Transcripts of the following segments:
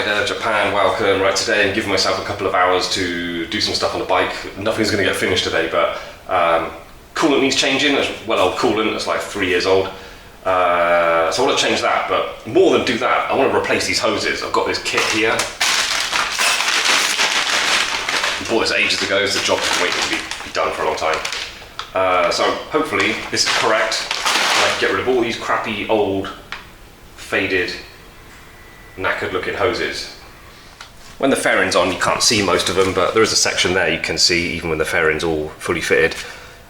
there, Japan, welcome. Right, today I'm giving myself a couple of hours to do some stuff on the bike. Nothing's going to get finished today, but coolant needs changing. Well, old coolant, it's like 3 years old. So I want to change that, but more than do that, I want to replace these hoses. I've got this kit here. I bought this ages ago, so the job has been waiting to be done for a long time. So hopefully this is correct. I can get rid of all these crappy, old, faded, knackered looking hoses. When the fairing's on, you can't see most of them, but there is a section there you can see even when the fairing's all fully fitted.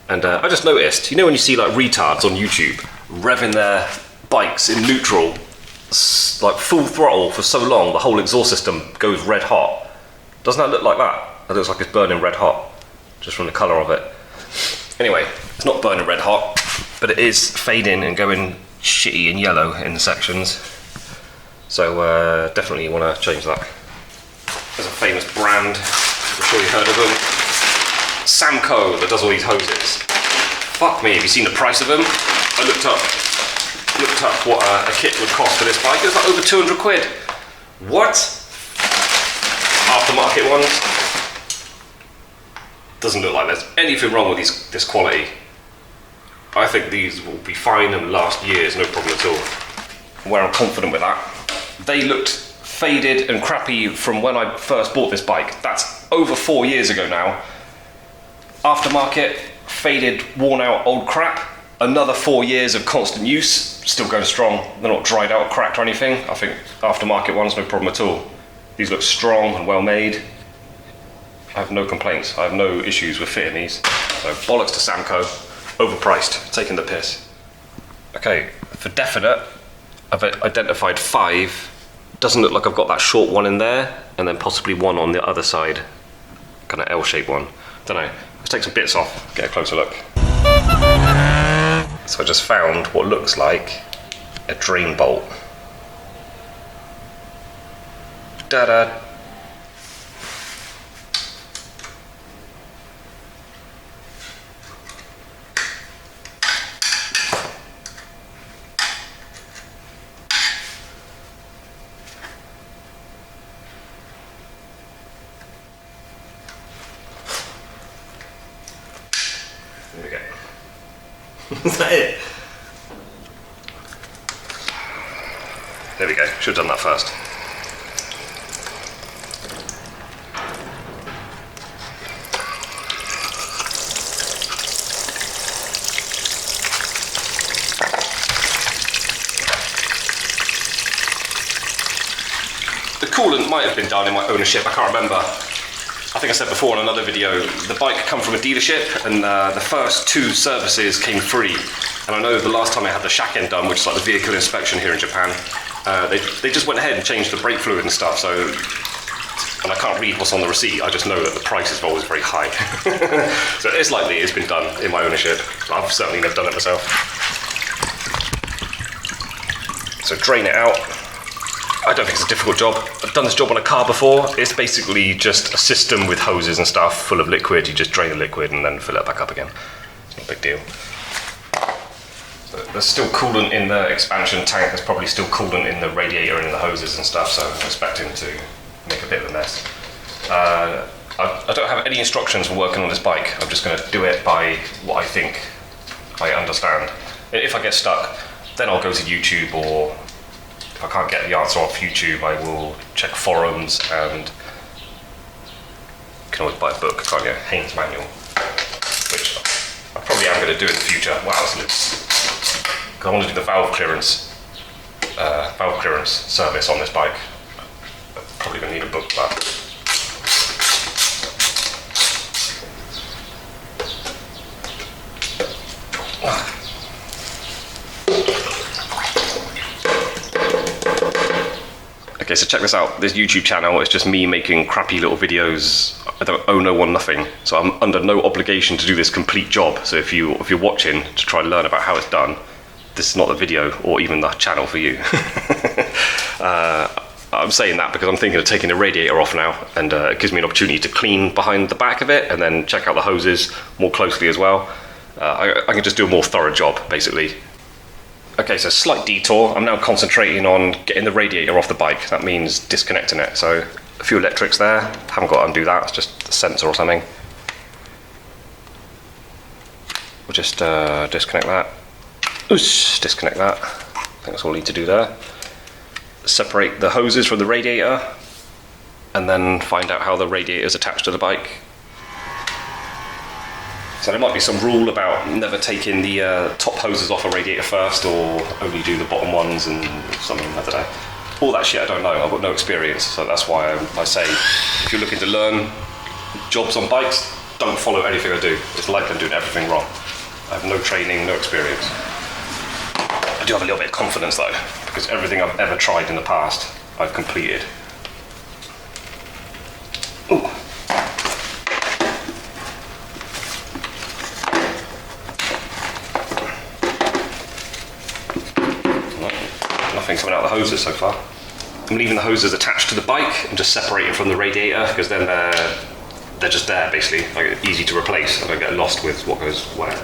And I just noticed, you know when you see like retards on YouTube revving their bikes in neutral, like full throttle for so long, the whole exhaust system goes red hot. Doesn't that look like that? It looks like it's burning red hot, just from the colour of it. Anyway, it's not burning red hot, but it is fading and going shitty and yellow in the sections. So definitely want to change that. There's a famous brand, I'm sure you've heard of them. Samco, that does all these hoses. Fuck me, have you seen the price of them? I looked up what a kit would cost for this bike. It was like over 200 quid. What? Aftermarket ones. Doesn't look like there's anything wrong with this quality. I think these will be fine and last years, no problem at all. Where I'm confident with that. They looked faded and crappy from when I first bought this bike. That's over 4 years ago now. Aftermarket, faded, worn out old crap. Another 4 years of constant use, still going strong. They're not dried out or cracked or anything. I think aftermarket ones, no problem at all. These look strong and well made. I have no complaints. I have no issues with fitting these. So bollocks to Samco, overpriced, taking the piss. Okay, for definite, I've identified 5. Doesn't look like I've got that short one in there, and then possibly one on the other side, kind of L-shaped one. Don't know. Let's take some bits off, get a closer look. So I just found what looks like a drain bolt. Da-da. There we go. Is that it? There we go. Should have done that first. The coolant might have been done in my ownership, I can't remember. I think I said before in another video, the bike come from a dealership and the first 2 services came free. And I know the last time I had the shack end done, which is like the vehicle inspection here in Japan, they just went ahead and changed the brake fluid and stuff, so, and I can't read what's on the receipt, I just know that the price is always very high. So it's likely it's been done in my ownership. I've certainly never done it myself. So drain it out. I don't think it's a difficult job. I've done this job on a car before. It's basically just a system with hoses and stuff full of liquid. You just drain the liquid and then fill it back up again. It's not a big deal. So there's still coolant in the expansion tank. There's probably still coolant in the radiator and in the hoses and stuff, so I'm expecting to make a bit of a mess. I don't have any instructions for working on this bike. I'm just going to do it by what I think I understand. If I get stuck, then I'll go to YouTube, or if I can't get the answer off YouTube, I will check forums, and you can always buy a book, can't you? Haynes Manual, which I probably am going to do in the future. Wow, this looks... Because I want to do the valve clearance service on this bike. I'm probably going to need a book for that. Okay, so check this out. This YouTube channel is just me making crappy little videos. I don't owe no one nothing, so I'm under no obligation to do this complete job. So if you're watching to try and learn about how it's done, this is not the video or even the channel for you. I'm saying that because I'm thinking of taking the radiator off now, and it gives me an opportunity to clean behind the back of it and then check out the hoses more closely as well. I can just do a more thorough job, basically. Okay, so slight detour. I'm now concentrating on getting the radiator off the bike. That means disconnecting it. So a few electrics there. Haven't got to undo that. It's just a sensor or something. We'll just disconnect that. Oosh, disconnect that. I think that's all we need to do there. Separate the hoses from the radiator, and then find out how the radiator is attached to the bike. So there might be some rule about never taking the top hoses off a radiator first, or only do the bottom ones and something, I don't know. All that shit I don't know, I've got no experience, so that's why I say, if you're looking to learn jobs on bikes, don't follow anything I do. It's like I'm doing everything wrong. I have no training, no experience. I do have a little bit of confidence though, because everything I've ever tried in the past, I've completed. Ooh. Nothing coming out of the hoses so far. I'm leaving the hoses attached to the bike and just separating from the radiator, because then they're just there basically, like easy to replace. I don't get lost with what goes where.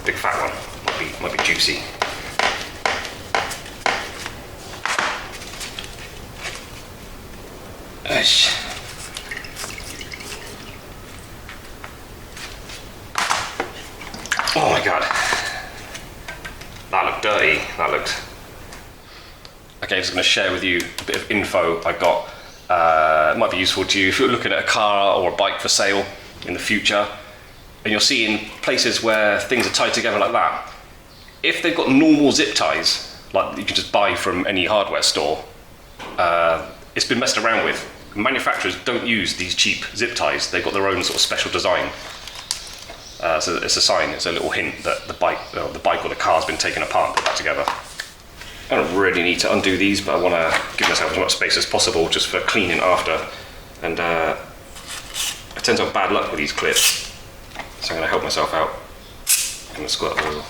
Big fat one, might be juicy. Ish. Oh my god, that looked dirty. Okay, I'm just going to share with you a bit of info I got. It might be useful to you if you're looking at a car or a bike for sale in the future, and you're seeing places where things are tied together like that. If they've got normal zip ties, like you can just buy from any hardware store, it's been messed around with. Manufacturers don't use these cheap zip ties. They've got their own sort of special design. So it's a sign, it's a little hint that the bike or the car's been taken apart and put back together. I don't really need to undo these, but I want to give myself as much space as possible just for cleaning after. And I tend to have bad luck with these clips, so I'm going to help myself out. I'm going to squirt a little.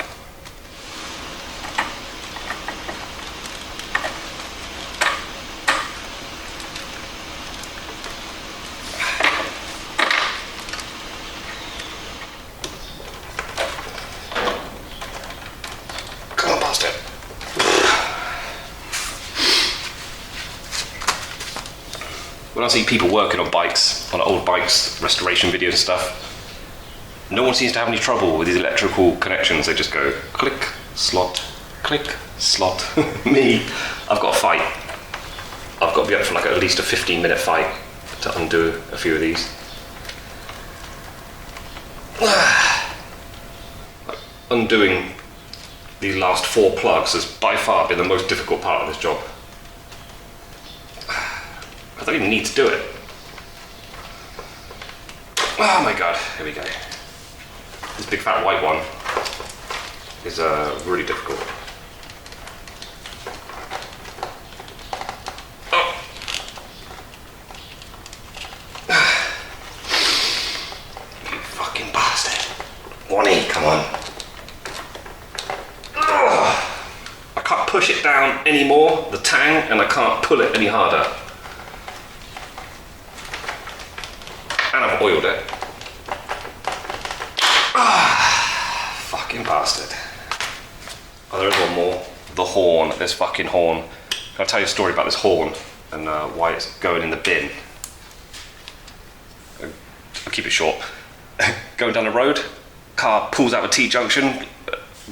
When I see people working on bikes, on old bikes, restoration videos and stuff, no one seems to have any trouble with these electrical connections. They just go click, slot, click, slot. Me, I've got a fight. I've got to be up for like at least a 15-minute fight to undo a few of these. Undoing these last 4 plugs has by far been the most difficult part of this job. I don't even need to do it. Oh my god, here we go. This big fat white one is really difficult. Oh. You fucking bastard. Wonnie, come on. Oh. I can't push it down anymore, the tang, and I can't pull it any harder. And I've oiled it. Ah, fucking bastard. Oh, there is one more. The horn, this fucking horn. I'll tell you a story about this horn and why it's going in the bin. I'll keep it short. Going down the road, car pulls out a T-junction,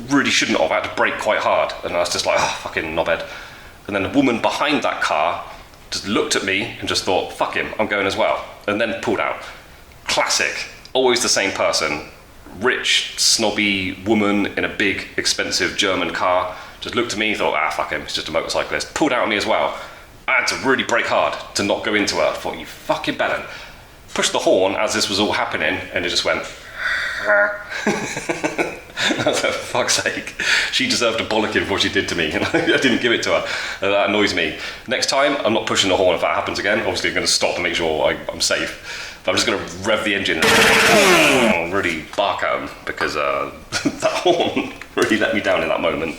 really shouldn't have, I had to brake quite hard, and I was just like, oh, fucking knobhead. And then the woman behind that car just looked at me and just thought, fuck him, I'm going as well. And then pulled out. Classic, always the same person. Rich, snobby woman in a big, expensive German car. Just looked at me and thought, ah, fuck him, he's just a motorcyclist. Pulled out on me as well. I had to really brake hard to not go into her. I thought, you fucking bellend. Pushed the horn as this was all happening, and it just went. I was like, for fuck's sake. She deserved a bollocking for what she did to me, and I didn't give it to her. And that annoys me. Next time, I'm not pushing the horn if that happens again. Obviously, I'm going to stop and make sure I'm safe. But I'm just going to rev the engine and really bark at him, because that horn really let me down in that moment.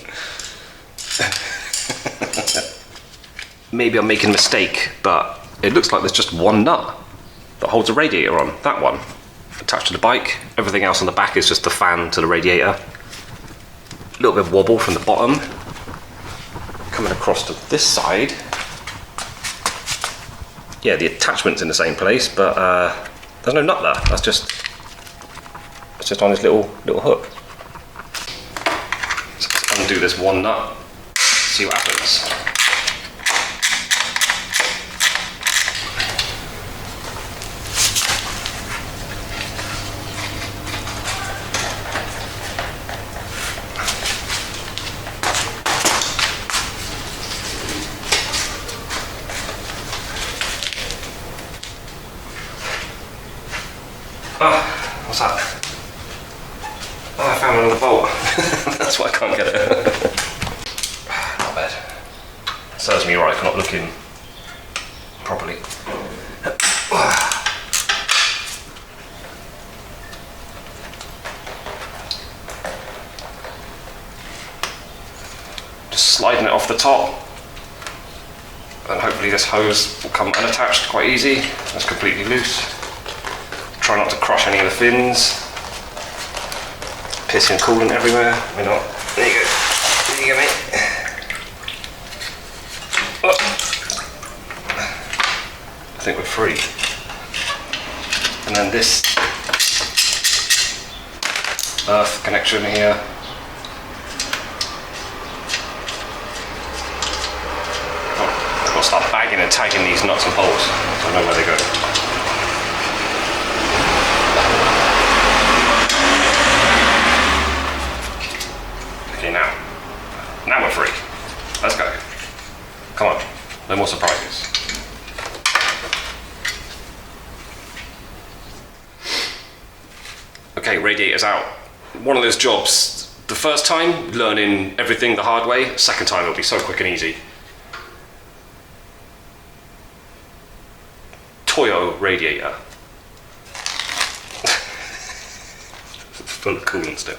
Maybe I'm making a mistake, but it looks like there's just one nut that holds a radiator on, that one, attached to the bike. Everything else on the back is just the fan to the radiator. A little bit of wobble from the bottom. Coming across to this side. Yeah, the attachment's in the same place, but there's no nut there. It's just on this little hook. So let's undo this one nut, see what happens. What's that? Oh, I found another bolt. That's why I can't get it. Not bad. Serves me right for not looking properly. Just sliding it off the top. And hopefully this hose will come unattached quite easy. That's completely loose. Try not to crush any of the fins. Pissing coolant everywhere. Why not? There you go. There you go, mate. Oh. I think we're free. And then this earth connection here. Oh, I've got to start bagging and tagging these nuts and bolts so I know where they go. Okay, now we're free. Let's go. Come on, no more surprises. Okay, radiator's out. One of those jobs, the first time, learning everything the hard way. Second time, it'll be so quick and easy. Toyo radiator. Full of coolant still.